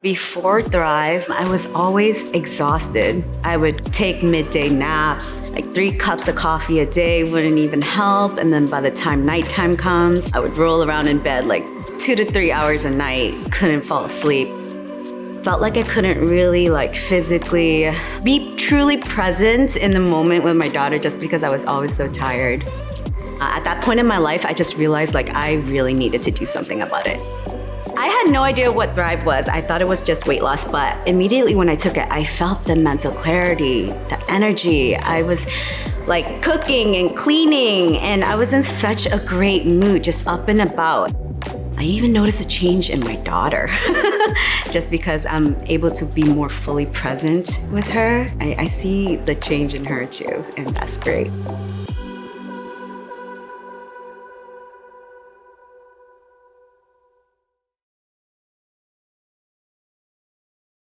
Before Thrive, I was always exhausted. I would take midday naps, like 3 cups of coffee a day wouldn't even help. And then by the time nighttime comes, I would roll around in bed like 2 to 3 hours a night, couldn't fall asleep. Felt like I couldn't really physically be truly present in the moment with my daughter just because I was always so tired. At that point in my life, I just realized I really needed to do something about it. I had no idea what Thrive was. I thought it was just weight loss, but immediately when I took it, I felt the mental clarity, the energy. I was cooking and cleaning, and I was in such a great mood, just up and about. I even noticed a change in my daughter just because I'm able to be more fully present with her. I see the change in her too, and that's great.